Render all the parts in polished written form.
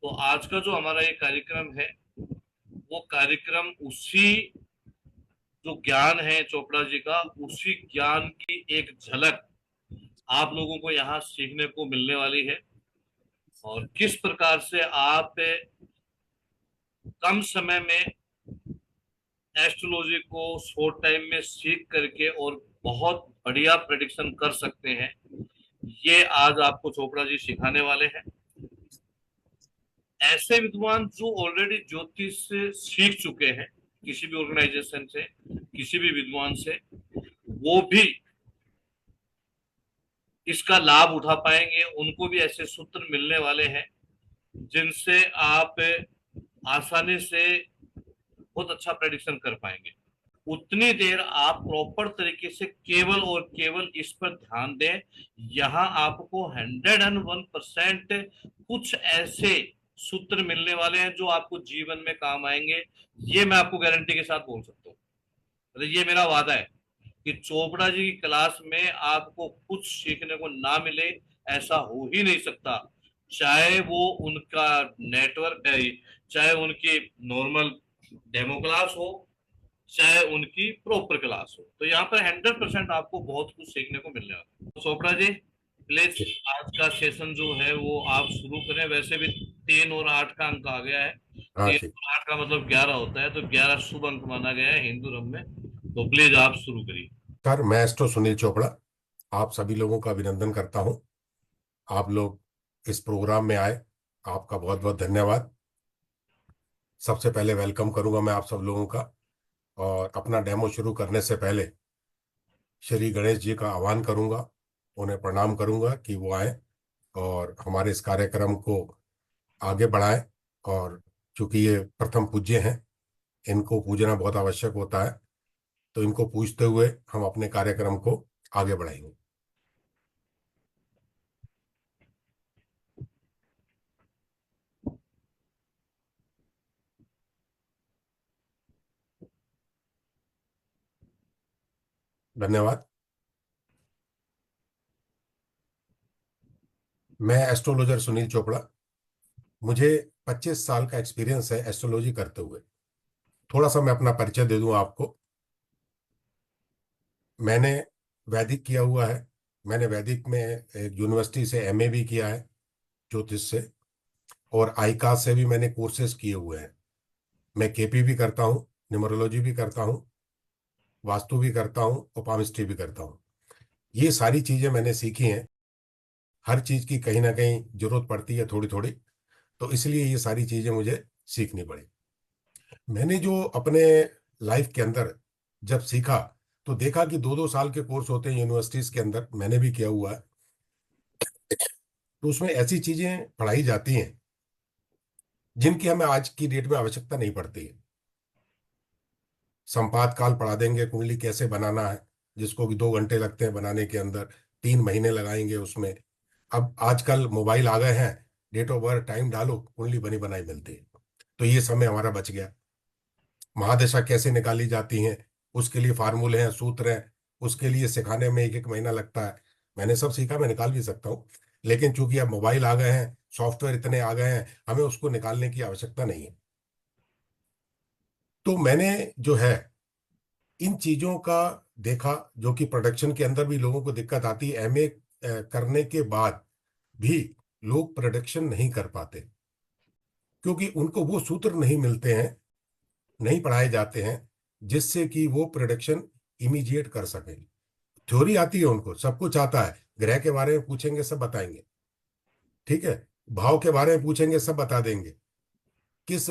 तो आज का जो हमारा ये कार्यक्रम है वो कार्यक्रम उसी जो ज्ञान है चोपड़ा जी का, उसी ज्ञान की एक झलक आप लोगों को यहाँ सीखने को मिलने वाली है। और किस प्रकार से आप कम समय में एस्ट्रोलॉजी को शॉर्ट टाइम में सीख करके और बहुत बढ़िया प्रेडिक्शन कर सकते हैं, ये आज आपको चोपड़ा जी सिखाने वाले हैं। ऐसे विद्वान जो ऑलरेडी ज्योतिष से सीख चुके हैं, किसी भी ऑर्गेनाइजेशन से, किसी भी विद्वान से, वो भी इसका लाभ उठा पाएंगे। उनको भी ऐसे सूत्र मिलने वाले हैं जिनसे आप आसानी से बहुत अच्छा प्रेडिक्शन कर पाएंगे। उतनी देर आप प्रॉपर तरीके से केवल और केवल इस पर ध्यान दें। यहाँ आपको 101% कुछ ऐसे सूत्र मिलने वाले हैं जो आपको जीवन में काम आएंगे। ये मैं आपको गारंटी के साथ बोल सकता हूँ, ये मेरा वादा है कि चोपड़ा जी की क्लास में आपको कुछ सीखने को ना मिले, ऐसा हो ही नहीं सकता। चाहे वो उनका नेटवर्क है, चाहे उनकी नॉर्मल डेमो क्लास हो, चाहे उनकी प्रॉपर क्लास हो, तो यहाँ पर 100% आपको बहुत कुछ सीखने को मिलने वाला है। तो चोपड़ा जी प्लीज आज का सेशन जो है वो आप शुरू करें। वैसे भी 3 और 8 का अंक आ गया है। हाँ 3 जी। और 8 का मतलब 11 होता है, तो 11 शुभ अंक माना गया है हिंदू धर्म में। तो प्लीज आप शुरू करिए। सर, मैं एस्ट्रो सुनील चोपड़ा आप सभी लोगों का अभिनंदन करता हूं। आप लोग इस प्रोग्राम में आए, आपका बहुत बहुत धन्यवाद। सबसे पहले वेलकम करूंगा मैं आप सब लोगों का। और अपना डेमो शुरू करने से पहले श्री गणेश जी का आह्वान करूंगा, उन्हें प्रणाम करूंगा कि वो आए और हमारे इस कार्यक्रम को आगे बढ़ाएं। और चूंकि ये प्रथम पूज्य हैं, इनको पूजना बहुत आवश्यक होता है, तो इनको पूजते हुए हम अपने कार्यक्रम को आगे बढ़ाएंगे। धन्यवाद। मैं एस्ट्रोलॉजर सुनील चोपड़ा। मुझे 25 साल का एक्सपीरियंस है एस्ट्रोलॉजी करते हुए। थोड़ा सा मैं अपना परिचय दे दूं आपको। मैंने वैदिक किया हुआ है। मैंने वैदिक में एक यूनिवर्सिटी से एमए भी किया है ज्योतिष से, और आईकास से भी मैंने कोर्सेज किए हुए हैं। मैं केपी भी करता हूँ, न्यूमरोलॉजी भी करता हूँ, वास्तु भी करता हूँ और पामिस्ट्री भी करता हूँ। ये सारी चीज़ें मैंने सीखी हैं। हर चीज़ की कहीं ना कहीं जरूरत पड़ती है थोड़ी थोड़ी, तो इसलिए ये सारी चीज़ें मुझे सीखनी पड़ी। मैंने जो अपने लाइफ के अंदर जब सीखा, तो देखा कि 2-2 साल के कोर्स होते हैं यूनिवर्सिटीज के अंदर, मैंने भी किया हुआ है। तो उसमें ऐसी चीजें पढ़ाई जाती हैं जिनकी हमें आज की डेट में आवश्यकता नहीं पड़ती है। संपात काल पढ़ा देंगे, कुंडली कैसे बनाना है, जिसको कि 2 घंटे लगते हैं बनाने के अंदर, 3 महीने लगाएंगे उसमें। अब आजकल मोबाइल आ गए हैं, डेट ऑफ बर्थ टाइम डालो, कुंडली बनी बनाई मिलती है। तो ये समय हमारा बच गया। महादशा कैसे निकाली जाती हैं, उसके लिए फार्मूले हैं, सूत्र हैं, उसके लिए सिखाने में 1-1 महीना लगता है। मैंने सब सीखा, मैं निकाल भी सकता हूँ। लेकिन चूंकि अब मोबाइल आ गए हैं, सॉफ्टवेयर इतने आ गए हैं, हमें उसको निकालने की आवश्यकता नहीं है। तो मैंने जो है इन चीजों का देखा, जो कि प्रोडक्शन के अंदर भी लोगों को दिक्कत आती है। एमए करने के बाद भी लोग प्रोडक्शन नहीं कर पाते, क्योंकि उनको वो सूत्र नहीं मिलते हैं, नहीं पढ़ाए जाते हैं, जिससे कि वो प्रोडक्शन इमीडिएट कर सके। थ्योरी आती है उनको, सब कुछ आता है, ग्रह के बारे में पूछेंगे सब बताएंगे, ठीक है, भाव के बारे में पूछेंगे सब बता देंगे। किस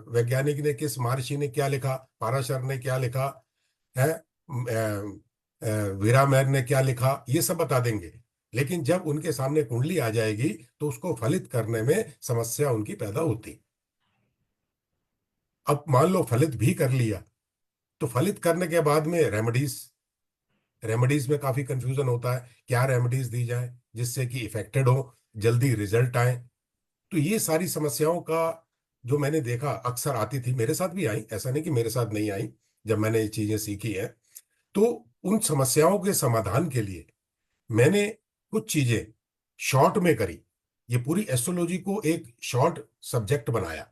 वैज्ञानिक ने, किस महर्षि ने क्या लिखा, पाराशर ने क्या लिखा है, वीरामेर ने क्या लिखा, ये सब बता देंगे। लेकिन जब उनके सामने कुंडली आ जाएगी, तो उसको फलित करने में समस्या उनकी पैदा होती। अब मान लो फलित भी कर लिया, तो फलित करने के बाद में रेमेडीज, रेमेडीज में काफी कंफ्यूजन होता है, क्या रेमेडीज दी जाए जिससे कि इफेक्टेड हो, जल्दी रिजल्ट आए। तो ये सारी समस्याओं का जो मैंने देखा अक्सर आती थी, मेरे साथ भी आई, ऐसा नहीं कि मेरे साथ नहीं आई। जब मैंने ये चीजें सीखी है, तो उन समस्याओं के समाधान के लिए मैंने कुछ चीजें शॉर्ट में करी। ये पूरी एस्ट्रोलॉजी को एक शॉर्ट सब्जेक्ट बनाया।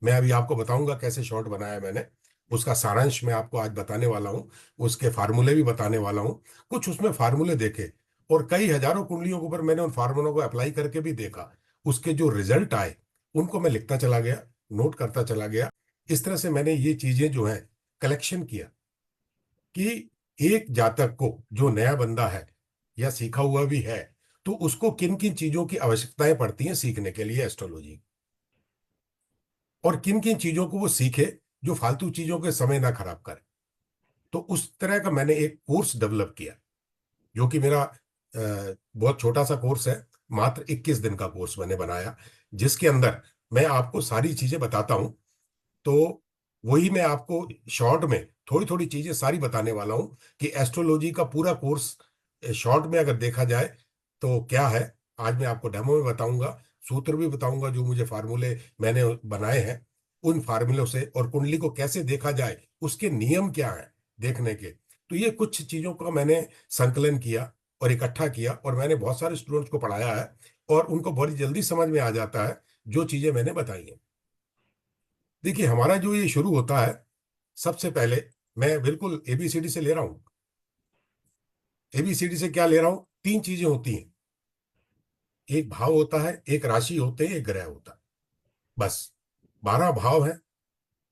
मैं अभी आपको बताऊंगा कैसे शॉर्ट बनाया मैंने, उसका सारांश मैं आपको आज बताने वाला हूँ, उसके फार्मूले भी बताने वाला हूँ। कुछ उसमें फार्मूले देखे और कई हजारों कुंडलियों के ऊपर मैंने उन फार्मूलों को अप्लाई करके भी देखा। उसके जो रिजल्ट आए उनको मैं लिखता चला गया, नोट करता चला गया। इस तरह से मैंने ये चीजें जो है कलेक्शन किया कि एक जातक को, जो नया बंदा है या सीखा हुआ भी है, तो उसको किन किन चीजों की आवश्यकताएं पड़ती हैं सीखने के लिए एस्ट्रोलॉजी, और किन किन चीजों को वो सीखे जो फालतू चीजों के समय ना खराब करे। तो उस तरह का मैंने एक कोर्स डेवलप किया, जो कि मेरा बहुत छोटा सा कोर्स है। मात्र 21 दिन का कोर्स मैंने बनाया, जिसके अंदर मैं आपको सारी चीजें बताता हूं। तो वही मैं आपको शॉर्ट में थोड़ी थोड़ी चीजें सारी बताने वाला हूं कि एस्ट्रोलॉजी का पूरा कोर्स शॉर्ट में अगर देखा जाए तो क्या है। आज मैं आपको डेमो में बताऊंगा, सूत्र भी बताऊंगा, जो मुझे फार्मूले मैंने बनाए हैं उन फार्मूलों से, और कुंडली को कैसे देखा जाए, उसके नियम क्या है देखने के। तो ये कुछ चीजों का मैंने संकलन किया और इकट्ठा किया, और मैंने बहुत सारे स्टूडेंट्स को पढ़ाया है, और उनको बड़ी जल्दी समझ में आ जाता है जो चीजें मैंने बताई हैं। देखिए, हमारा जो ये शुरू होता है, सबसे पहले मैं बिल्कुल एबीसीडी से ले रहा हूं। एबीसीडी से क्या ले रहा हूं? तीन चीजें होती हैं, एक भाव होता है, एक राशि होते हैं, एक ग्रह होता है, बस। 12 भाव हैं,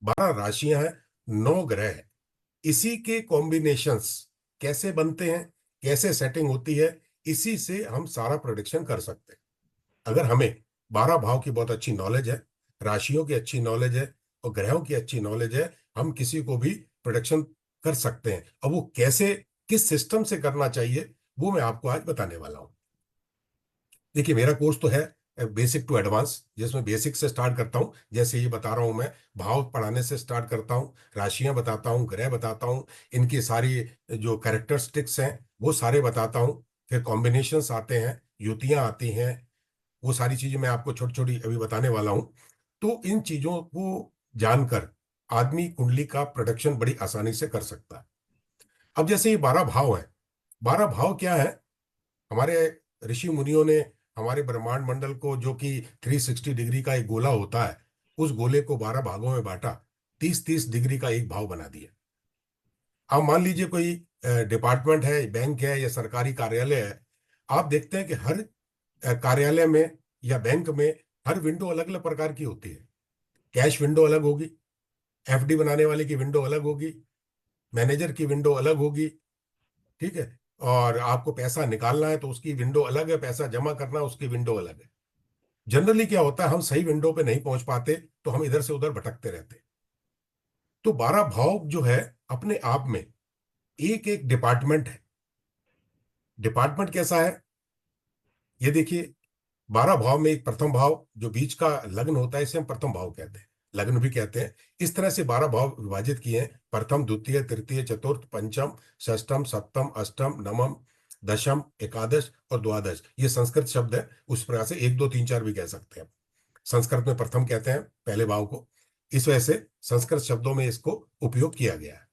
12 राशियां हैं, 9 ग्रह हैं। इसी के कॉम्बिनेशंस कैसे बनते हैं, कैसे सेटिंग होती है, इसी से हम सारा प्रोडिक्शन कर सकते हैं। अगर हमें 12 भाव की बहुत अच्छी नॉलेज है, राशियों की अच्छी नॉलेज है, और ग्रहों की अच्छी नॉलेज है, हम किसी को भी प्रोडिक्शन कर सकते हैं। अब वो कैसे, किस सिस्टम से करना चाहिए, वो मैं आपको आज बताने वाला हूं। देखिए, मेरा कोर्स तो है बेसिक टू एडवांस, जिसमें बेसिक से स्टार्ट करता हूं, जैसे ये बता रहा हूं मैं। भाव पढ़ाने से स्टार्ट करता हूं, राशियां बताता हूं, ग्रह बताता हूं, इनकी सारी जो कैरेक्टरिस्टिक्स हैं वो सारे बताता हूं। फिर कॉम्बिनेशंस आते हैं, युतियां आती हैं, वो सारी चीजें मैं आपको छोटी छोटी अभी बताने वाला हूं। तो इन चीजों को जानकर आदमी कुंडली का प्रोडक्शन बड़ी आसानी से कर सकता है। अब जैसे ये 12 भाव है, 12 भाव क्या है? हमारे ऋषि मुनियों ने हमारे ब्रह्मांड मंडल को, जो कि 360 डिग्री का एक गोला होता है, उस गोले को 12 भागों में बांटा, 30-30 डिग्री का एक भाव बना दिया। अब मान लीजिए कोई डिपार्टमेंट है, बैंक है या सरकारी कार्यालय है, आप देखते हैं कि हर कार्यालय में या बैंक में हर विंडो अलग अलग प्रकार की होती है। कैश विंडो अलग होगी, एफडी बनाने वाले की विंडो अलग होगी, मैनेजर की विंडो अलग होगी, ठीक है। और आपको पैसा निकालना है तो उसकी विंडो अलग है, पैसा जमा करना है उसकी विंडो अलग है। जनरली क्या होता है, हम सही विंडो पे नहीं पहुंच पाते, तो हम इधर से उधर भटकते रहते हैं। तो 12 भाव जो है, अपने आप में एक एक डिपार्टमेंट है। डिपार्टमेंट कैसा है, ये देखिए। 12 भाव में एक प्रथम भाव जो बीच का लग्न होता है, इसे हम प्रथम भाव कहते हैं, लग्न भी कहते हैं। इस तरह से 12 भाव विभाजित किए हैं, प्रथम, द्वितीय, तृतीय, चतुर्थ, पंचम, षष्ठम, सप्तम, अष्टम, नवम, दशम, एकादश और द्वादश। ये संस्कृत शब्द है, उस प्रकार से 1 2 3 4 भी कह सकते हैं। संस्कृत में प्रथम कहते हैं पहले भाव को, इस वजह से संस्कृत शब्दों में इसको उपयोग किया गया है।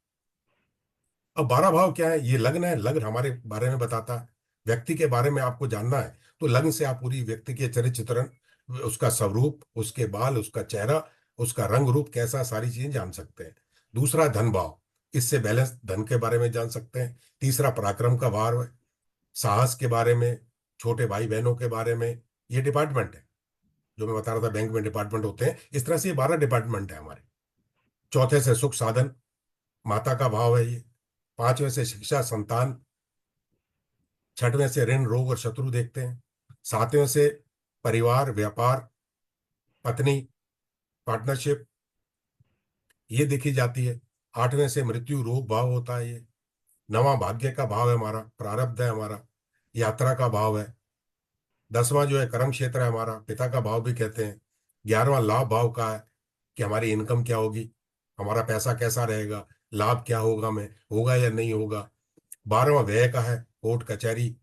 अब 12 भाव क्या है? ये लग्न है, लग्न हमारे बारे में बताता है। व्यक्ति के बारे में आपको जानना है तो लग्न से आप पूरी व्यक्ति के चरित्र चित्रण, उसका स्वरूप, उसके बाल, उसका चेहरा, उसका रंग रूप कैसा, सारी चीजें जान सकते हैं। दूसरा धन भाव, इससे बैलेंस धन के बारे में जान सकते हैं। तीसरा पराक्रम का भाव है, साहस के बारे में, छोटे भाई बहनों के बारे में। ये डिपार्टमेंट है जो मैं बता रहा था, बैंक में डिपार्टमेंट होते हैं, इस तरह से ये 12 डिपार्टमेंट है हमारे। चौथे से सुख साधन, माता का भाव है ये। पांचवें से शिक्षा संतान, छठवें से ऋण रोग और शत्रु देखते हैं। सातवें से परिवार व्यापार, पत्नी, पार्टनरशिप, ये देखी जाती है। आठवें से मृत्यु रोग भाव होता है ये। नवां भाग्य का भाव है हमारा, प्रारब्ध है हमारा, यात्रा का भाव है। 10वां जो है कर्म क्षेत्र है हमारा, पिता का भाव भी कहते हैं। 11वां लाभ भाव का है कि हमारी इनकम क्या होगी, हमारा पैसा कैसा रहेगा, लाभ क्या होगा, में होगा या नहीं होगा। 12वां व्यय का है, कोर्ट कचहरी,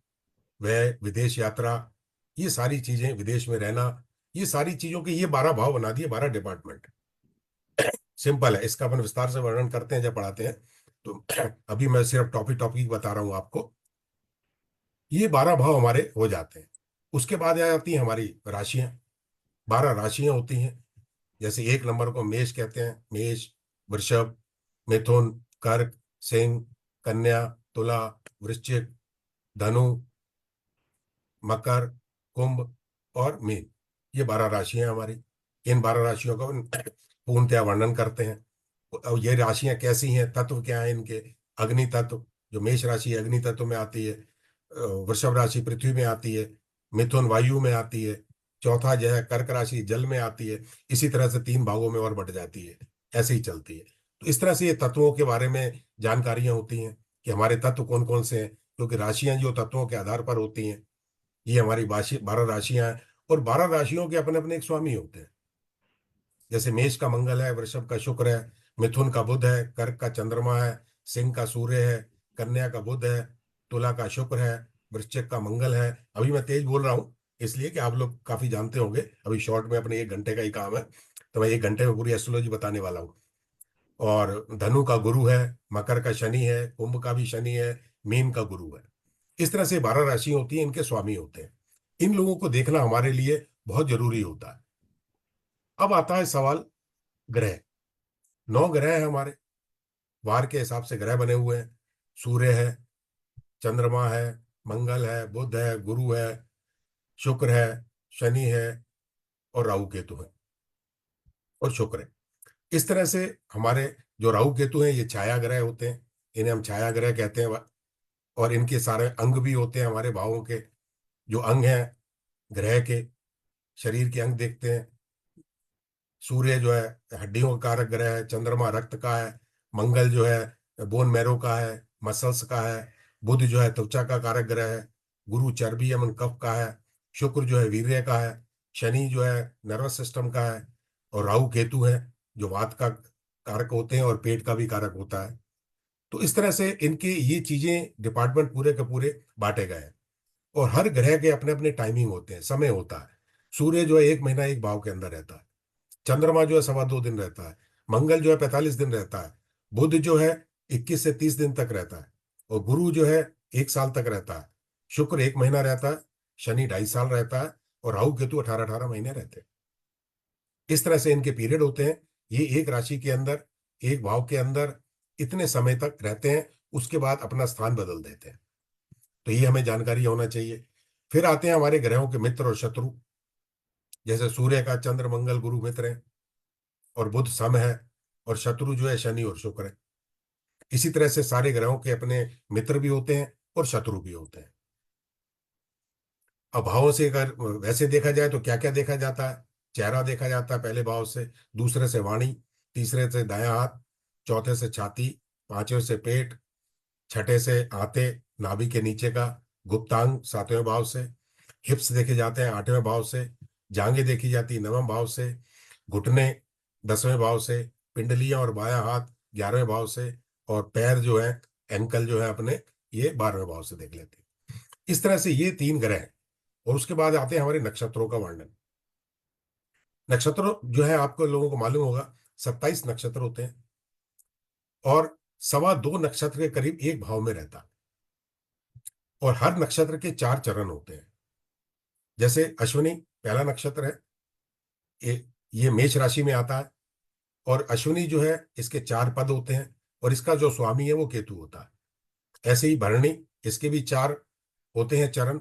व्यय, विदेश यात्रा, ये सारी चीजें, विदेश में रहना, ये सारी चीजों के ये 12 भाव बना दिए, 12 डिपार्टमेंट। सिंपल है, इसका अपन विस्तार से वर्णन करते हैं जब पढ़ाते हैं। तो अभी मैं सिर्फ टॉपिक टॉपिक बता रहा हूं आपको। ये 12 भाव हमारे हो जाते हैं। उसके बाद आ जाती हैं हमारी राशियां। 12 राशियां होती हैं। जैसे 1 नंबर को मेष कहते हैं, मेष, वृषभ, मिथुन, कर्क, सिंह, कन्या, तुला, वृश्चिक, धनु, मकर, कुंभ और मीन। ये 12 राशियां हमारी। इन 12 राशियों का पूर्णतया वर्णन करते हैं। और ये राशियां कैसी हैं, तत्व क्या है इनके। अग्नि तत्व, जो मेष राशि अग्नि तत्व में आती है। वृषभ राशि पृथ्वी में आती है। मिथुन वायु में आती है। चौथा जो है कर्क राशि जल में आती है। इसी तरह से 3 भागों में और बट जाती है। ऐसे ही चलती है। तो इस तरह से ये तत्वों के बारे में जानकारियां होती हैं कि हमारे तत्व कौन कौन से हैं, क्योंकि राशियां जो तत्वों के आधार पर होती हैं, ये हमारी 12 राशियां हैं। और 12 राशियों के अपने अपने एक स्वामी होते हैं। जैसे मेष का मंगल है, वृषभ का शुक्र है, मिथुन का बुध है, कर्क का चंद्रमा है, सिंह का सूर्य है, कन्या का बुध है, तुला का शुक्र है, वृश्चिक का मंगल है। अभी मैं तेज बोल रहा हूँ इसलिए कि आप लोग काफी जानते होंगे। अभी शॉर्ट में अपने 1 घंटे का ही काम है, तो मैं 1 घंटे में पूरी एस्ट्रोलॉजी बताने वाला हूँ। और धनु का गुरु है, मकर का शनि है, कुंभ का भी शनि है, मीन का गुरु है। इस तरह से 12 राशि होती हैं, इनके स्वामी होते हैं। इन लोगों को देखना हमारे लिए बहुत जरूरी होता है। अब आता है सवाल ग्रह। 9 ग्रह हैं हमारे। वार के हिसाब से ग्रह बने हुए हैं। सूर्य है, चंद्रमा है, मंगल है, बुध है, गुरु है, शुक्र है, शनि है और राहु केतु है और शुक्र है। इस तरह से हमारे जो राहु केतु हैं, ये छाया ग्रह होते हैं। इन्हें हम छाया ग्रह कहते हैं। और इनके सारे अंग भी होते हैं हमारे भावों के। जो अंग हैं ग्रह के, शरीर के अंग देखते हैं। सूर्य जो है हड्डियों का कारक ग्रह है। चंद्रमा रक्त का है। मंगल जो है बोन मैरो का है, मसल्स का है। बुध जो है त्वचा का कारक ग्रह है। गुरु चर्बी एवं कफ का है। शुक्र जो है वीर्य का है। शनि जो है नर्वस सिस्टम का है। और राहु केतु है जो वात का कारक होते हैं और पेट का भी कारक होता है। तो इस तरह से इनके ये चीजें डिपार्टमेंट पूरे के पूरे बांटे गए हैं। और हर ग्रह के अपने अपने टाइमिंग होते हैं, समय होता है। सूर्य जो है 1 महीना एक भाव के अंदर रहता है। चंद्रमा जो है 2.25 दिन रहता है। मंगल जो है 45 दिन रहता है। बुध जो है 21 से 30 दिन तक रहता है। और गुरु जो है 1 साल तक रहता है। शुक्र 1 महीना रहता है। शनि 2.5 साल रहता है। और राहु केतु 18-18 महीने रहते हैं। इस तरह से इनके पीरियड होते हैं। ये एक राशि के अंदर, एक भाव के अंदर इतने समय तक रहते हैं, उसके बाद अपना स्थान बदल देते हैं। तो ये हमें जानकारी होना चाहिए। फिर आते हैं हमारे ग्रहों के मित्र और शत्रु। जैसे सूर्य का चंद्र मंगल गुरु मित्र है और बुध सम है। और शत्रु जो है शनि और शुक्र है। इसी तरह से सारे ग्रहों के अपने मित्र भी होते हैं और शत्रु भी होते हैं। अब भावों से अगर वैसे देखा जाए तो क्या क्या देखा जाता है। चेहरा देखा जाता है पहले भाव से, दूसरे से वाणी, तीसरे से दायां हाथ, चौथे से छाती, पांचवें से पेट, छठे से आते, नाभि के नीचे का, गुप्तांग 7वें भाव से, हिप्स देखे जाते हैं 8वें भाव से, जांघें देखी जाती है 9वें भाव से, घुटने 10वें भाव से, पिंडलियां और बायां हाथ 11वें भाव से, और पैर जो है, एंकल जो है अपने, ये 12वें भाव से देख लेते हैं। इस तरह से ये 3 ग्रह हैं। और उसके बाद आते हैं हमारे नक्षत्रों का वर्णन। नक्षत्र जो है आपको लोगों को मालूम होगा, 27 नक्षत्र होते हैं। और 2.25 नक्षत्र के करीब एक भाव में रहता है। और हर नक्षत्र के 4 चरण होते हैं। जैसे अश्विनी पहला नक्षत्र है। ये मेष राशि में आता है। और अश्विनी जो है इसके 4 पद होते हैं। और इसका जो स्वामी है वो केतु होता है। ऐसे ही भरणी, इसके भी 4 होते हैं चरण।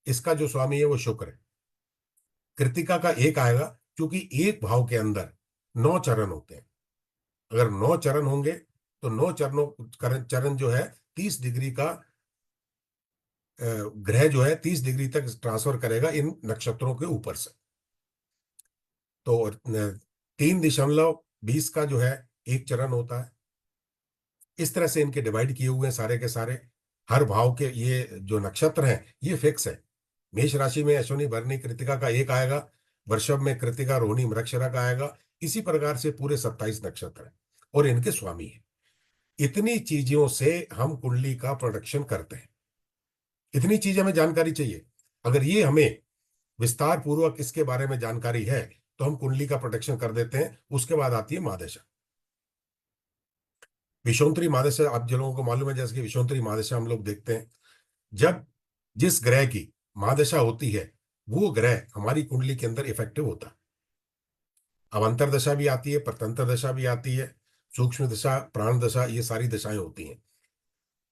इसका जो स्वामी है वो शुक्र है। कृतिका का एक आएगा, क्योंकि एक भाव के अंदर 9 चरण होते हैं। अगर 9 चरण होंगे तो 9 चरणों चरण जो है 30 डिग्री का ग्रह जो है 30 डिग्री तक ट्रांसफर करेगा इन नक्षत्रों के ऊपर से। तो 3.20 का जो है एक चरण होता है। इस तरह से इनके डिवाइड किए हुए हैं सारे के सारे। हर भाव के ये जो नक्षत्र हैं ये फिक्स है। मेष राशि में अश्विनी भरणी कृतिका का एक आएगा। वृषभ में कृतिका रोहिणी मृगशिरा का आएगा। इसी प्रकार से पूरे 27 नक्षत्र हैं और इनके स्वामी है। इतनी चीजों से हम कुंडली का प्रोडक्शन करते हैं। इतनी चीज हमें जानकारी चाहिए। अगर ये हमें विस्तार पूर्वक इसके बारे में जानकारी है तो हम कुंडली का प्रोटेक्शन कर देते हैं। उसके बाद आती है महादशा। विषुवंतरी महादशा आप जो लोगों को मालूम है, जैसे कि विषुवंतरी महादशा हम लोग देखते हैं। जब जिस ग्रह की महादशा होती है वो ग्रह हमारी कुंडली के अंदर इफेक्टिव होता है। अब अंतर्दशा भी आती है, परतंत्र दशा भी आती है, सूक्ष्म दशा, प्राण दशा, ये सारी दशाएं होती हैं।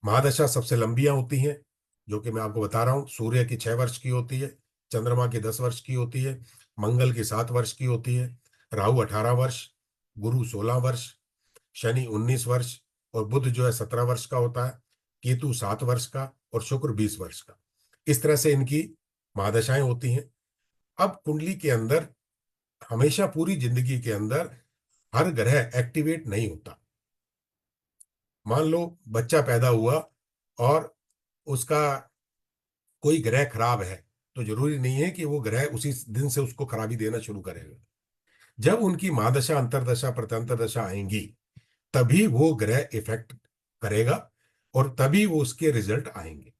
महादशा सबसे लंबियां होती हैं, जो कि मैं आपको बता रहा हूँ। सूर्य की 6 वर्ष की होती है, चंद्रमा की 10 वर्ष की होती है, मंगल की 7 वर्ष की होती है, राहु 18 वर्ष, गुरु 16 वर्ष, शनि 19 वर्ष, और बुध जो है 17 वर्ष का होता है, केतु 7 वर्ष का, और शुक्र 20 वर्ष का। इस तरह से इनकी महादशाएं होती हैं। अब कुंडली के अंदर हमेशा पूरी जिंदगी के अंदर हर ग्रह एक्टिवेट नहीं होता। मान लो बच्चा पैदा हुआ और उसका कोई ग्रह खराब है, तो जरूरी नहीं है कि वो ग्रह उसी दिन से उसको खराबी देना शुरू करेगा। जब उनकी महादशा, अंतरदशा, प्रत्यंतर दशा आएंगी, तभी वो ग्रह इफेक्ट करेगा और तभी वो उसके रिजल्ट आएंगे।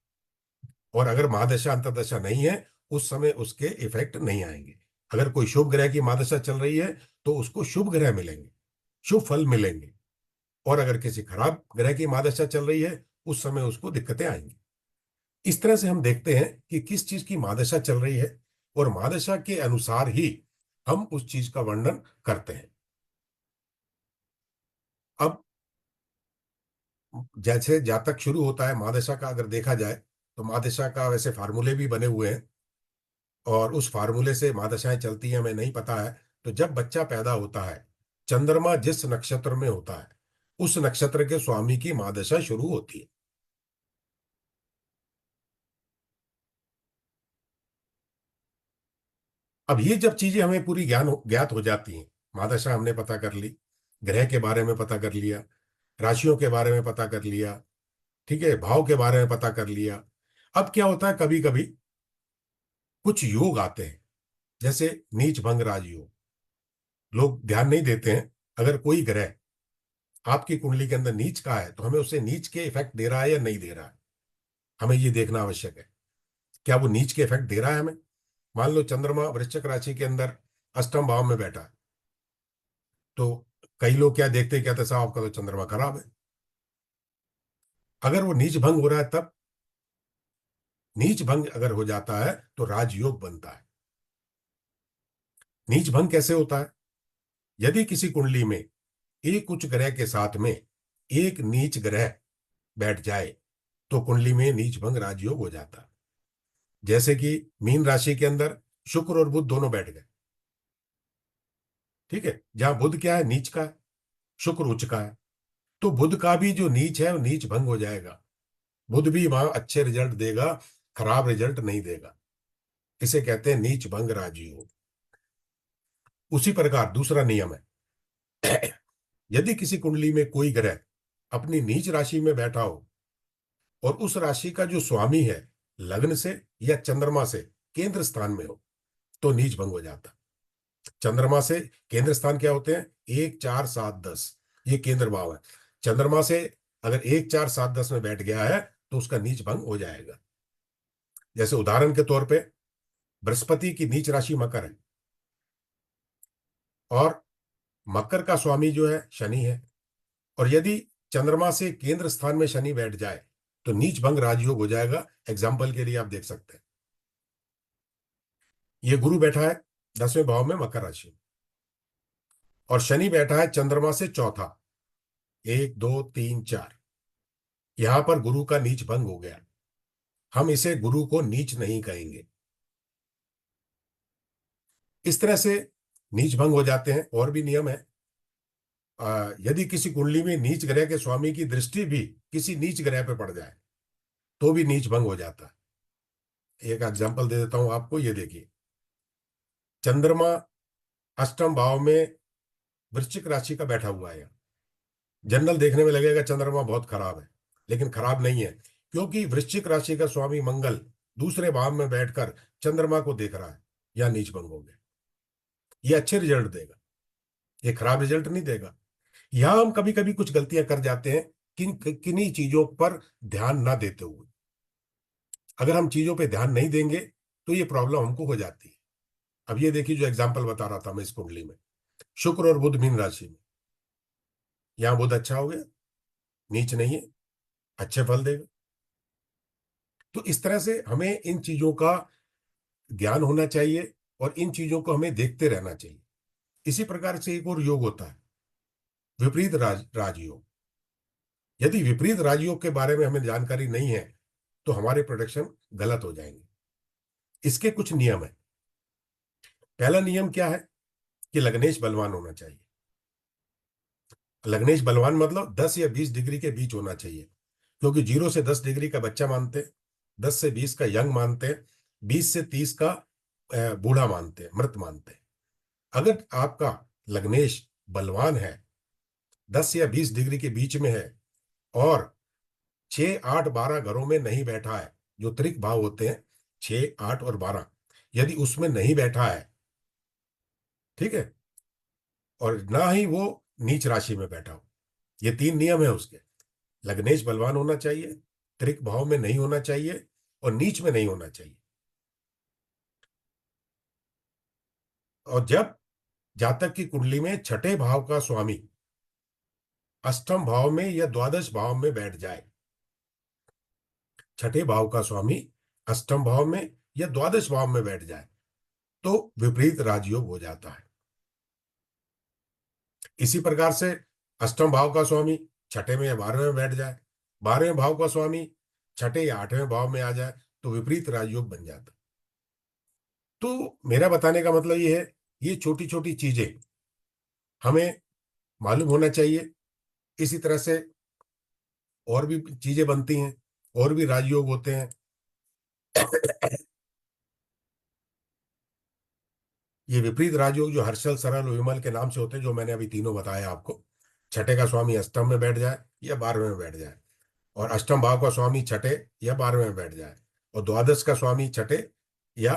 और अगर महादशा अंतरदशा नहीं है, उस समय उसके इफेक्ट नहीं आएंगे। अगर कोई शुभ ग्रह की महादशा चल रही है, तो उसको शुभ ग्रह मिलेंगे, शुभ फल मिलेंगे। और अगर किसी खराब ग्रह की महादशा चल रही है, उस समय उसको दिक्कतें आएंगी। इस तरह से हम देखते हैं कि किस चीज की महादशा चल रही है, और महादशा के अनुसार ही हम उस चीज का वर्णन करते हैं। अब जैसे जातक शुरू होता है महादशा का, अगर देखा जाए तो महादशा का वैसे फार्मूले भी बने हुए हैं, और उस फार्मूले से महादशाएं चलती हैं हमें नहीं पता है। तो जब बच्चा पैदा होता है, चंद्रमा जिस नक्षत्र में होता है, उस नक्षत्र के स्वामी की महादशा शुरू होती है। अब ये जब चीजें हमें पूरी ज्ञात हो जाती हैं, महादशा हमने पता कर ली, ग्रह के बारे में पता कर लिया, राशियों के बारे में पता कर लिया, ठीक है, भाव के बारे में पता कर लिया। अब क्या होता है, कभी कभी कुछ योग आते हैं, जैसे नीच भंग राजयोग। लोग ध्यान नहीं देते हैं। अगर कोई ग्रह आपकी कुंडली के अंदर नीच का है, तो हमें उससे नीच के इफेक्ट दे रहा है या नहीं दे रहा है, हमें ये देखना आवश्यक है। क्या वो नीच के इफेक्ट दे रहा है हमें? मान लो चंद्रमा वृश्चिक राशि के अंदर अष्टम भाव में बैठा है, तो कई लोग क्या देखते हैं, कहते हैं साहब आपका तो चंद्रमा खराब है। अगर वो नीच भंग हो रहा है तब, नीच भंग अगर हो जाता है तो राजयोग बनता है। नीच भंग कैसे होता है? यदि किसी कुंडली में एक उच्च ग्रह के साथ में एक नीच ग्रह बैठ जाए, तो कुंडली में नीच भंग राजयोग हो जाता है। जैसे कि मीन राशि के अंदर शुक्र और बुध दोनों बैठ गए, ठीक है, जहां बुध क्या है, नीच का है, शुक्र उच्च का है, तो बुध का भी जो नीच है वो नीच भंग हो जाएगा। बुध भी वहां अच्छे रिजल्ट देगा, खराब रिजल्ट नहीं देगा। इसे कहते हैं नीच भंग राजयोग। उसी प्रकार दूसरा नियम है, यदि किसी कुंडली में कोई ग्रह अपनी नीच राशि में बैठा हो, और उस राशि का जो स्वामी है लग्न से या चंद्रमा से केंद्र स्थान में हो, तो नीच भंग हो जाता। चंद्रमा से केंद्र स्थान क्या होते हैं, 1 4 7 10, ये केंद्र भाव है। चंद्रमा से अगर 1 4 7 10 में बैठ गया है, तो उसका नीच भंग हो जाएगा। जैसे उदाहरण के तौर पे बृहस्पति की नीच राशि मकर है, और मकर का स्वामी जो है शनि है, और यदि चंद्रमा से केंद्र स्थान में शनि बैठ जाए, तो नीच भंग राजयोग हो जाएगा। एग्जाम्पल के लिए आप देख सकते हैं, ये गुरु बैठा है 10वें भाव में मकर राशि में, और शनि बैठा है चंद्रमा से चौथा, 1 2 3 4, यहां पर गुरु का नीच भंग हो गया। हम इसे गुरु को नीच नहीं कहेंगे। इस तरह से नीच भंग हो जाते हैं। और भी नियम है, यदि किसी कुंडली में नीच ग्रह के स्वामी की दृष्टि भी किसी नीच ग्रह पर पड़ जाए, तो भी नीच भंग हो जाता है। एक एग्जांपल दे देता हूं आपको, ये देखिए, चंद्रमा अष्टम भाव में वृश्चिक राशि का बैठा हुआ है। जनरल देखने में लगेगा चंद्रमा बहुत खराब है, लेकिन खराब नहीं है, क्योंकि वृश्चिक राशि का स्वामी मंगल दूसरे भाव में बैठकर चंद्रमा को देख रहा है। या नीच भंग हो गया। ये अच्छे रिजल्ट देगा, ये खराब रिजल्ट नहीं देगा। यहां हम कभी कभी कुछ गलतियां कर जाते हैं, किन्हीं चीजों पर ध्यान ना देते हुए। अगर हम चीजों पे ध्यान नहीं देंगे, तो ये प्रॉब्लम हमको हो जाती है। अब ये देखिए, जो एग्जाम्पल बता रहा था मैं, इस कुंडली में शुक्र और बुध मीन राशि में, यहाँ बुध अच्छा हो गया, नीच नहीं है, अच्छे फल देगा। तो इस तरह से हमें इन चीजों का ज्ञान होना चाहिए और इन चीजों को हमें देखते रहना चाहिए। इसी प्रकार से एक और योग होता है, विपरीत राजयोग। यदि विपरीत राजयोग के बारे में हमें जानकारी नहीं है तो हमारे प्रोडक्शन गलत हो जाएंगे। इसके कुछ नियम है। पहला नियम क्या है कि लग्नेश बलवान होना चाहिए। लग्नेश बलवान मतलब 10 या 20 डिग्री के बीच होना चाहिए, क्योंकि 0 से 10 डिग्री का बच्चा मानते हैं, 10 से 20 का यंग मानते हैं, 20 से 30 का बूढ़ा मानते हैं, मृत मानते हैं। अगर आपका लग्नेश बलवान है, 10 या 20 डिग्री के बीच में है और 6, 8, 12 घरों में नहीं बैठा है, जो त्रिक भाव होते हैं 6, 8 और 12, यदि उसमें नहीं बैठा है, ठीक है, और ना ही वो नीच राशि में बैठा हो, ये 3 नियम है उसके। लग्नेश बलवान होना चाहिए, त्रिक भाव में नहीं होना चाहिए और नीच में नहीं होना चाहिए। और जब जातक की कुंडली में छठे भाव का स्वामी अष्टम भाव में या द्वादश भाव में बैठ जाए, छठे भाव का स्वामी अष्टम भाव में या द्वादश भाव में बैठ जाए तो विपरीत राजयोग हो जाता है। इसी प्रकार से अष्टम भाव का स्वामी छठे में या 12वें में बैठ जाए, 12वें भाव का स्वामी छठे या 8वें भाव में आ जाए तो विपरीत राजयोग बन जाता है। तो मेरा बताने का मतलब ये है, ये छोटी छोटी चीजें हमें मालूम होना चाहिए। इसी तरह से और भी चीजें बनती हैं, और भी राजयोग होते हैं। ये विपरीत राजयोग जो हर्षल, सरल, विमल के नाम से होते हैं, जो मैंने अभी तीनों बताया आपको। छठे का स्वामी अष्टम में बैठ जाए या 12वें में बैठ जाए, और अष्टम भाव का स्वामी छठे या 12वें में बैठ जाए, और द्वादश का स्वामी छठे या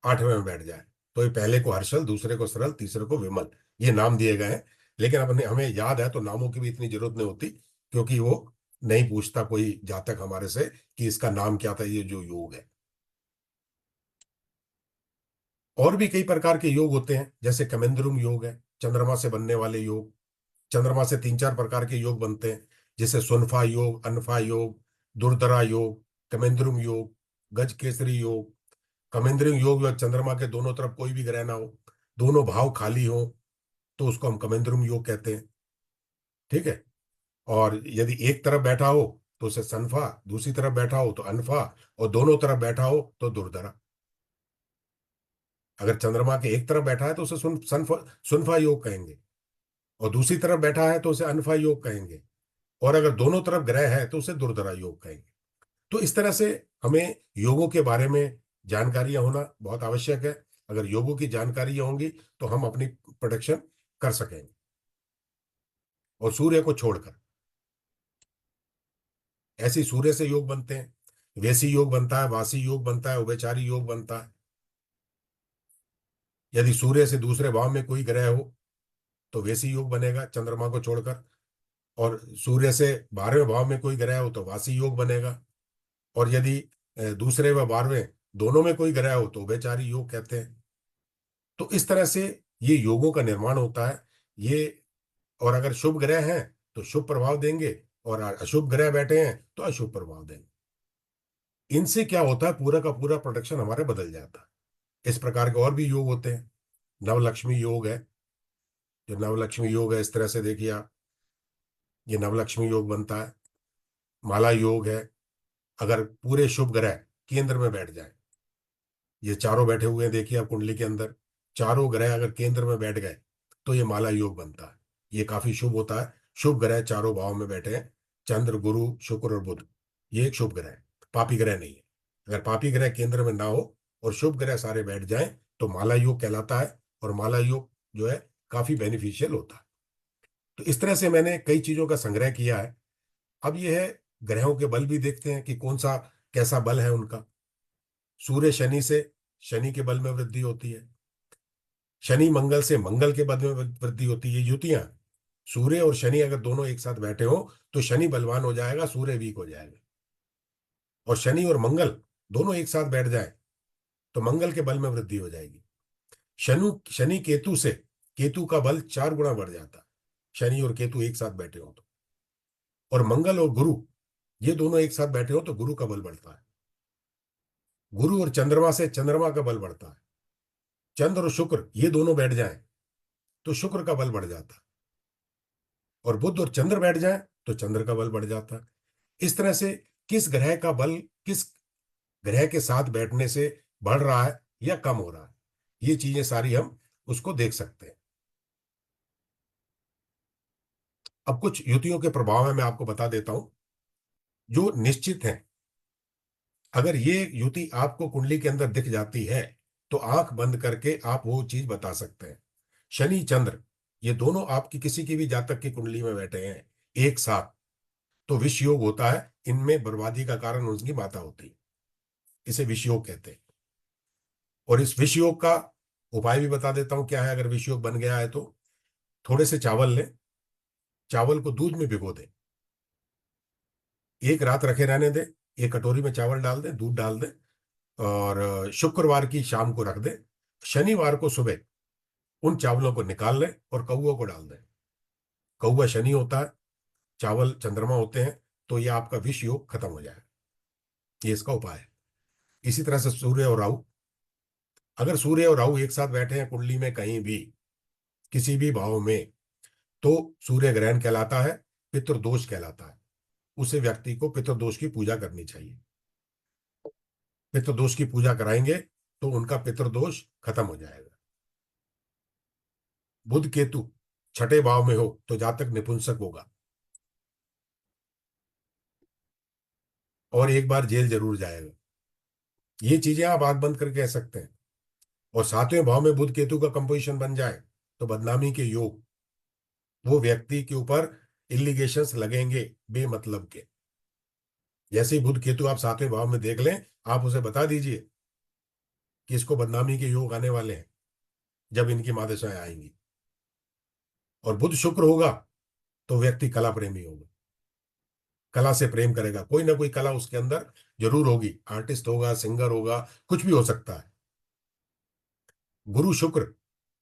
8वें में बैठ जाए, तो ये पहले को हर्षल, दूसरे को सरल, तीसरे को विमल, ये नाम दिए गए हैं। लेकिन अब हमें याद है तो नामों की भी इतनी जरूरत नहीं होती, क्योंकि वो नहीं पूछता कोई जातक हमारे से कि इसका नाम क्या था, ये जो योग है। और भी कई प्रकार के योग होते हैं, जैसे कमेंद्रुम योग है, चंद्रमा से बनने वाले योग। चंद्रमा से 3-4 प्रकार के योग बनते हैं, जैसे सुनफा योग, अनफा योग, दुर्धरा योग, कमेंद्रुम योग, गज केसरी योग। कमेंद्रुम योग में चंद्रमा के दोनों तरफ कोई भी ग्रह ना हो, दोनों भाव खाली हो, तो उसको हम कमेंद्रुम योग कहते हैं, ठीक है। और यदि एक तरफ बैठा हो तो उसे सनफा, दूसरी तरफ बैठा हो तो अनफा, और दोनों तरफ बैठा हो तो दुर्धरा। अगर चंद्रमा के एक तरफ बैठा है तो उसे सुनफा योग कहेंगे, और दूसरी तरफ बैठा है तो उसे अनफा योग कहेंगे, और अगर दोनों तरफ ग्रह है तो उसे दुर्धरा योग कहेंगे। तो इस तरह से हमें योगों के बारे में जानकारियां होना बहुत आवश्यक है। अगर योगों की जानकारियां होंगी तो हम अपनी प्रोडक्शन कर सकेंगे। और सूर्य को छोड़कर ऐसे सूर्य से योग बनते हैं, वैसी योग बनता है, वासी योग बनता है, उभयचारी योग बनता है। यदि सूर्य से दूसरे भाव में कोई ग्रह हो तो वैसी योग बनेगा चंद्रमा को छोड़कर, और सूर्य से 12वें भाव में कोई ग्रह हो तो वासी योग बनेगा, और यदि दूसरे व 12वें दोनों में कोई ग्रह हो तो उभयचारी योग कहते हैं। तो इस तरह से ये योगों का निर्माण होता है। ये, और अगर शुभ ग्रह हैं तो शुभ प्रभाव देंगे, और अशुभ ग्रह बैठे हैं तो अशुभ प्रभाव देंगे। इनसे क्या होता है, पूरा का पूरा प्रोडक्शन हमारा बदल जाता है। इस प्रकार के और भी योग होते हैं। नवलक्ष्मी योग है, जो नवलक्ष्मी योग है, इस तरह से देखिए आप, ये नवलक्ष्मी योग बनता है। माला योग है, अगर पूरे शुभ ग्रह केंद्र में बैठ जाए, ये चारों बैठे हुए हैं देखिए आप कुंडली के अंदर, चारों ग्रह अगर केंद्र में बैठ गए तो ये माला योग बनता है। ये काफी शुभ होता है। शुभ ग्रह चारों भाव में बैठे हैं, चंद्र, गुरु, शुक्र और बुध, ये एक शुभ ग्रह है, पापी ग्रह नहीं है। अगर पापी ग्रह केंद्र में ना हो और शुभ ग्रह सारे बैठ जाएं तो माला योग कहलाता है, और माला योग जो है काफी बेनिफिशियल होता है। तो इस तरह से मैंने कई चीजों का संग्रह किया है। अब यह है, ग्रहों के बल भी देखते हैं कि कौन सा कैसा बल है उनका। सूर्य शनि से शनि के बल में वृद्धि होती है, शनि मंगल से मंगल के बल में वृद्धि होती है। युतियां, सूर्य और शनि अगर दोनों एक साथ बैठे हो तो शनि बलवान हो जाएगा, सूर्य वीक हो जाएगा। और शनि और मंगल दोनों एक साथ बैठ जाए तो मंगल के बल में वृद्धि हो जाएगी। शनि केतु से केतु का बल 4 गुना बढ़ जाता है, शनि और केतु एक साथ बैठे हो तो। और मंगल और गुरु ये दोनों एक साथ बैठे हो तो गुरु का बल बढ़ता है। गुरु और चंद्रमा से चंद्रमा का बल बढ़ता है। चंद्र और शुक्र ये दोनों बैठ जाएं तो शुक्र का बल बढ़ जाता है, और बुध और चंद्र बैठ जाए तो चंद्र का बल बढ़ जाता है। इस तरह से किस ग्रह का बल किस ग्रह के साथ बैठने से बढ़ रहा है या कम हो रहा है, ये चीजें सारी हम उसको देख सकते हैं। अब कुछ युतियों के प्रभाव है, मैं आपको बता देता हूं जो निश्चित है। अगर ये युति आपको कुंडली के अंदर दिख जाती है तो आंख बंद करके आप वो चीज बता सकते हैं। शनि चंद्र ये दोनों आपकी किसी की भी जातक की कुंडली में बैठे हैं एक साथ, तो विष योग होता है। इनमें बर्बादी का कारण उनकी माता होती है, इसे विष योग कहते हैं। और इस विष योग का उपाय भी बता देता हूं क्या है। अगर विष योग बन गया है तो थोड़े से चावल लें, चावल को दूध में भिगो दें, एक रात रखे रहने दें, एक कटोरी में चावल डाल दें, दूध डाल दें, और शुक्रवार की शाम को रख दें। शनिवार को सुबह उन चावलों को निकाल लें और कौओं को डाल दें। कौआ शनि होता है, चावल चंद्रमा होते हैं, तो ये आपका विष योग खत्म हो जाएगा। ये इसका उपाय है। इसी तरह से सूर्य और राहु, अगर सूर्य और राहु एक साथ बैठे हैं कुंडली में कहीं भी किसी भी भाव में, तो सूर्य ग्रहण कहलाता है, पितृदोष कहलाता है। उसे व्यक्ति को पितृदोष की पूजा करनी चाहिए। पितृदोष की पूजा कराएंगे तो उनका पितृदोष खत्म हो जाएगा। बुध केतु छठे भाव में हो तो जातक निपुंसक होगा और एक बार जेल जरूर जाएगा। ये चीजें आप आंख बंद करके कह सकते हैं। और सातवें भाव में बुध केतु का कंपोजिशन बन जाए तो बदनामी के योग, वो व्यक्ति के ऊपर इलिगेशंस लगेंगे बेमतलब के। जैसे ही बुध केतु आप सातवें भाव में देख लें, आप उसे बता दीजिए कि इसको बदनामी के योग आने वाले हैं जब इनकी मादशाएं आएंगी। और बुध शुक्र होगा तो व्यक्ति कला प्रेमी होगा, कला से प्रेम करेगा, कोई ना कोई कला उसके अंदर जरूर होगी, आर्टिस्ट होगा, सिंगर होगा, कुछ भी हो सकता है। गुरु शुक्र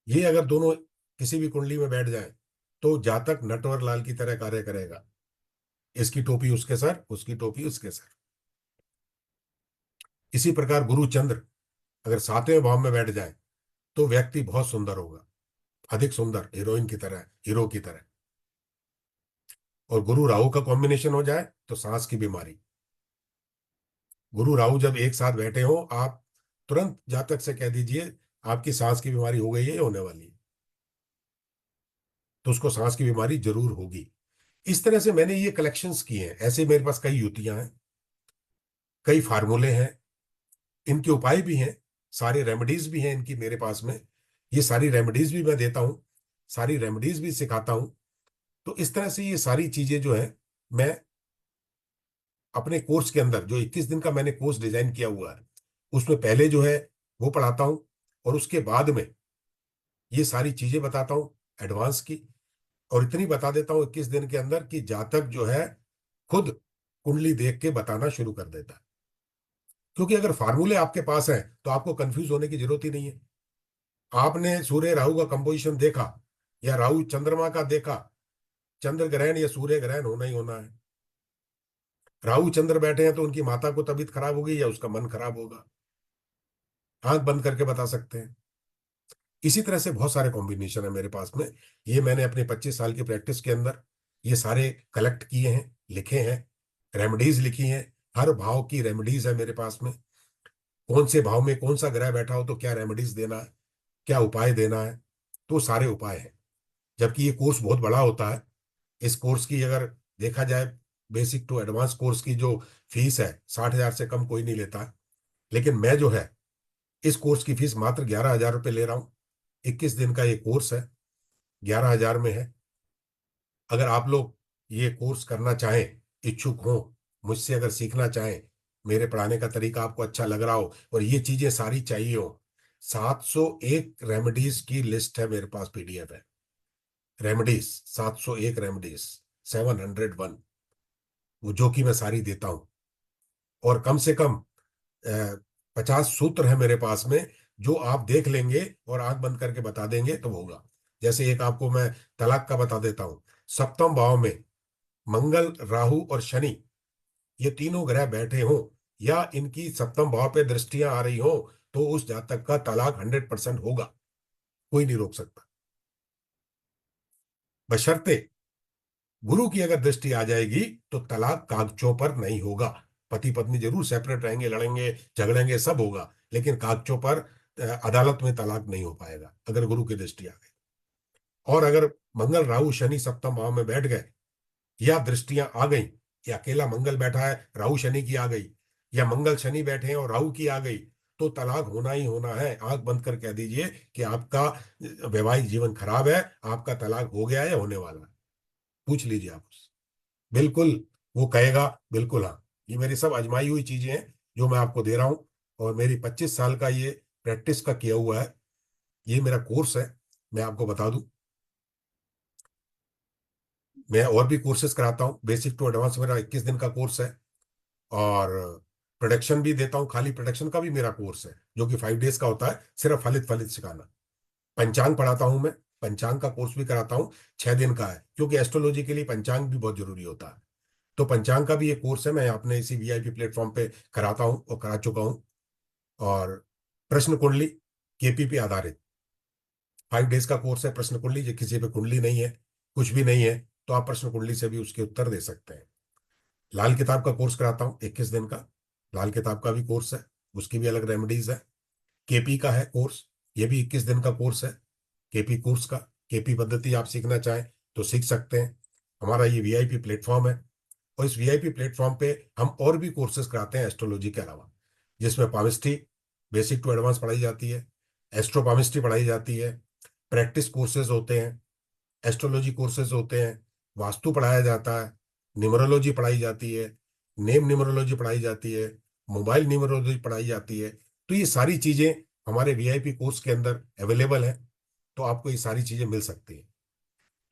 ये अगर दोनों किसी भी कुंडली में बैठ जाए तो जातक नटवर लाल की तरह कार्य करेगा। इसकी टोपी उसके सर, उसकी टोपी उसके सर। इसी प्रकार गुरु चंद्र अगर सातवें भाव में बैठ जाए तो व्यक्ति बहुत सुंदर होगा, अधिक सुंदर, हीरोइन की तरह, हीरो की तरह। और गुरु राहु का कॉम्बिनेशन हो जाए तो सांस की बीमारी। गुरु राहु जब एक साथ बैठे हो, आप तुरंत जातक से कह दीजिए आपकी सांस की बीमारी हो गई है, होने वाली है, तो उसको सांस की बीमारी जरूर होगी। इस तरह से मैंने ये कलेक्शंस किए हैं। ऐसे मेरे पास कई युतियां हैं, कई फार्मूले हैं, इनके उपाय भी हैं, सारे रेमेडीज भी हैं इनकी मेरे पास में। ये सारी रेमेडीज भी मैं देता हूँ, सारी रेमेडीज भी सिखाता हूँ। तो इस तरह से ये सारी चीजें जो है मैं अपने कोर्स के अंदर, जो 21 दिन का मैंने कोर्स डिजाइन किया हुआ है, उसमें पहले जो है वो पढ़ाता हूँ, और उसके बाद में ये सारी चीजें बताता हूँ एडवांस की। और इतनी बता देता हूँ 21 दिन के अंदर कि जातक जो है खुद कुंडली देख के बताना शुरू कर देता है। क्योंकि अगर फार्मूले आपके पास हैं तो आपको कंफ्यूज होने की जरूरत ही नहीं है। आपने सूर्य राहु का कंपोजिशन देखा या राहु चंद्रमा का देखा, चंद्र ग्रहण या सूर्य ग्रहण होना ही होना है। राहु चंद्र बैठे हैं तो उनकी माता को तबीयत खराब होगी या उसका मन खराब होगा, आंख बंद करके बता सकते हैं। इसी तरह से बहुत सारे कॉम्बिनेशन है मेरे पास में। ये मैंने अपने 25 साल की प्रैक्टिस के अंदर ये सारे कलेक्ट किए हैं, लिखे हैं, रेमेडीज लिखी हैं। हर भाव की रेमेडीज है मेरे पास में। कौन से भाव में कौन सा ग्रह बैठा हो तो क्या रेमेडीज देना है, क्या उपाय देना है, तो सारे उपाय हैं। जबकि ये कोर्स बहुत बड़ा होता है। इस कोर्स की अगर देखा जाए, बेसिक टू एडवांस कोर्स की जो फीस है 60,000 से कम कोई नहीं लेता है। लेकिन मैं जो है इस कोर्स की फीस मात्र 11,000 रुपये ले रहा हूँ। 21 दिन का ये कोर्स है, 11,000 में है। अगर आप लोग ये कोर्स करना चाहें, इच्छुक हो, मुझसे अगर सीखना चाहें, मेरे पढ़ाने का तरीका आपको अच्छा लग रहा हो और ये चीजें सारी चाहिए हो, 701 रेमेडीज की लिस्ट है मेरे पास, पीडीएफ है। रेमेडीज 701 रेमेडीज, 701, वो जो कि मैं सारी देता हूं। और कम से कम 50 सूत्र है मेरे पास में, जो आप देख लेंगे और आंख बंद करके बता देंगे तो होगा। जैसे एक आपको मैं तलाक का बता देता हूं। सप्तम भाव में मंगल, राहु और शनि, ये तीनों ग्रह बैठे हों या इनकी सप्तम भाव पे दृष्टियां आ रही हो, तो उस जातक का तलाक 100% होगा, कोई नहीं रोक सकता। बशर्ते गुरु की अगर दृष्टि आ जाएगी तो तलाक कागजों पर नहीं होगा। पति पत्नी जरूर सेपरेट रहेंगे, लड़ेंगे झगड़ेंगे, सब होगा, लेकिन कागजों पर अदालत में तलाक नहीं हो पाएगा अगर गुरु की दृष्टि आ गई। और अगर मंगल राहु शनि सप्तम भाव में बैठ गए, या दृष्टियां आ गई, या अकेला मंगल बैठा है राहु शनि की आ गई, या मंगल शनि बैठे हैं और राहु की आ गई, तो तलाक होना ही होना है। आंख बंद कर कह दीजिए कि आपका वैवाहिक जीवन खराब है, आपका तलाक हो गया है या होने वाला है। पूछ लीजिए आप उससे, बिल्कुल वो कहेगा बिल्कुल हाँ। ये मेरी सब आजमाई हुई चीजें हैं जो मैं आपको दे रहा हूं, और मेरी 25 साल का ये प्रैक्टिस का किया हुआ है, ये मेरा कोर्स है। मैं आपको बता दूं, मैं और भी कोर्सेज कराता हूँ, बेसिक टू एडवांस मेरा 21 दिन का कोर्स है। और प्रोडक्शन भी देता हूँ, खाली प्रोडक्शन का भी मेरा कोर्स है जो कि 5 डेज का होता है, सिर्फ फलित फलित सिखाना। पंचांग पढ़ाता हूँ मैं, पंचांग का कोर्स भी कराता हूँ, 6 दिन का है, क्योंकि एस्ट्रोलॉजी के लिए पंचांग भी बहुत जरूरी होता है। तो पंचांग का भी एक कोर्स है, मैं अपने इसी वीआईपी प्लेटफॉर्म पे कराता हूँ और करा चुका हूँ। और प्रश्न कुंडली केपी पे आधारित 5 डेज का कोर्स है। प्रश्न कुंडली, जो किसी पे कुंडली नहीं है, कुछ भी नहीं है, तो आप प्रश्न कुंडली से भी उसके उत्तर दे सकते हैं। लाल किताब का कोर्स कराता हूँ 21 दिन का, लाल किताब का भी कोर्स है, उसकी भी अलग रेमेडीज है। केपी का है कोर्स, ये भी 21 दिन का कोर्स है। केपी कोर्स का, केपी पद्धति आप सीखना चाहें तो सीख सकते हैं। हमारा ये वीआईपी प्लेटफॉर्म है, और इस वीआईपी प्लेटफॉर्म पे हम और भी कोर्सेज कराते हैं एस्ट्रोलॉजी के अलावा, जिसमें पामिस्ट्री बेसिक टू एडवांस पढ़ाई जाती है, एस्ट्रो पामिस्ट्री पढ़ाई जाती है, प्रैक्टिस कोर्सेज होते हैं, एस्ट्रोलॉजी कोर्सेज होते हैं, वास्तु पढ़ाया जाता है, न्यूमरोलॉजी पढ़ाई जाती है, नेम न्यूमरोलॉजी पढ़ाई जाती है, मोबाइल न्यूमरोलॉजी पढ़ाई जाती है। तो ये सारी चीजें हमारे वीआईपी कोर्स के अंदर अवेलेबल है, तो आपको ये सारी चीजें मिल सकती हैं।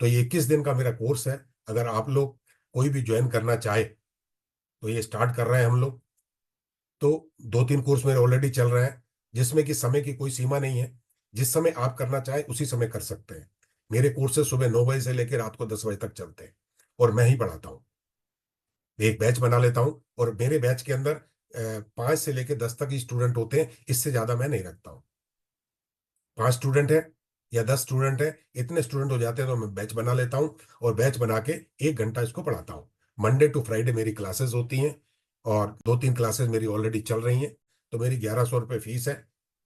तो ये 21 दिन का मेरा कोर्स है। अगर आप लोग कोई भी ज्वाइन करना चाहे, तो ये स्टार्ट कर रहे हैं हम लोग। तो 2-3 कोर्स मेरे ऑलरेडी चल रहे हैं, जिसमें कि समय की कोई सीमा नहीं है, जिस समय आप करना चाहे उसी समय कर सकते हैं। मेरे कोर्सेज सुबह 9 बजे से लेकर रात को 10 बजे तक चलते हैं, और मैं ही पढ़ाता हूँ। एक बैच बना लेता हूँ, और मेरे बैच के अंदर 5 से लेकर 10 तक ही स्टूडेंट होते हैं, इससे ज्यादा मैं नहीं रखता हूँ। 5 स्टूडेंट है या 10 स्टूडेंट है, इतने स्टूडेंट हो जाते हैं तो मैं बैच बना लेता हूँ, और बैच बना के 1 घंटा इसको पढ़ाता हूँ। मंडे टू फ्राइडे मेरी क्लासेस होती हैं, और 2-3 क्लासेस मेरी ऑलरेडी चल रही हैं। तो मेरी 1100 रुपये फीस है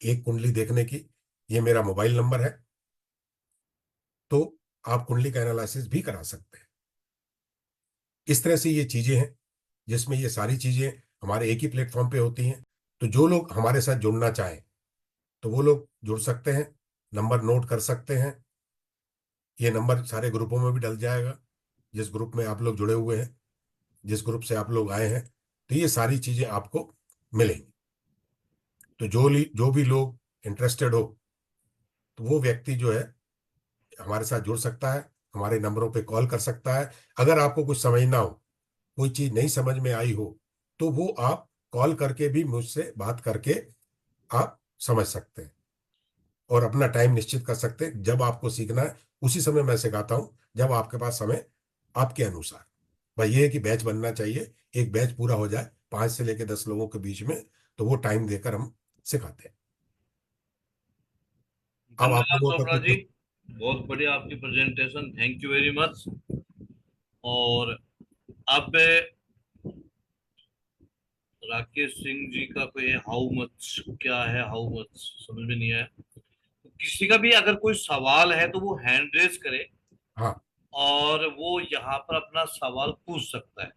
एक कुंडली देखने की। ये मेरा मोबाइल नंबर है, तो आप कुंडली का एनालिसिस भी करा सकते हैं। इस तरह से ये चीजें हैं, जिसमें ये सारी चीजें हमारे एक ही प्लेटफॉर्म पे होती हैं। तो जो लोग हमारे साथ जुड़ना चाहें, तो वो लोग जुड़ सकते हैं, नंबर नोट कर सकते हैं। ये नंबर सारे ग्रुपों में भी डल जाएगा, जिस ग्रुप में आप लोग जुड़े हुए हैं, जिस ग्रुप से आप लोग आए हैं, तो ये सारी चीजें आपको मिलेंगी। तो जो भी लोग इंटरेस्टेड हो, तो वो व्यक्ति जो है हमारे साथ जुड़ सकता है, हमारे नंबरों पे कॉल कर सकता है। अगर आपको कुछ समझना हो, कोई चीज नहीं समझ में आई हो, तो वो आप कॉल करके भी मुझसे बात करके आप समझ सकते हैं, और अपना टाइम निश्चित कर सकते हैं। जब आपको सीखना है उसी समय मैं सिखाता हूँ, जब आपके पास समय आपके अनुसार। भाई ये है कि बैच बनना चाहिए, एक बैच पूरा हो जाए 5 से लेकर 10 लोगों के बीच में, तो वो टाइम देकर हम सिखाते हैं। अब आप धन्यवाद लोगों का चोपड़ा जी, कुछ। बहुत बढ़िया आपकी presentation, thank you very much. और अब राकेश सिंह जी का कोई हाउ मच क्या है, हाउ मच समझ में नहीं आया। तो किसी का भी अगर कोई सवाल है तो वो हैंड रेज करे, हाँ, और वो यहाँ पर अपना सवाल पूछ सकता है।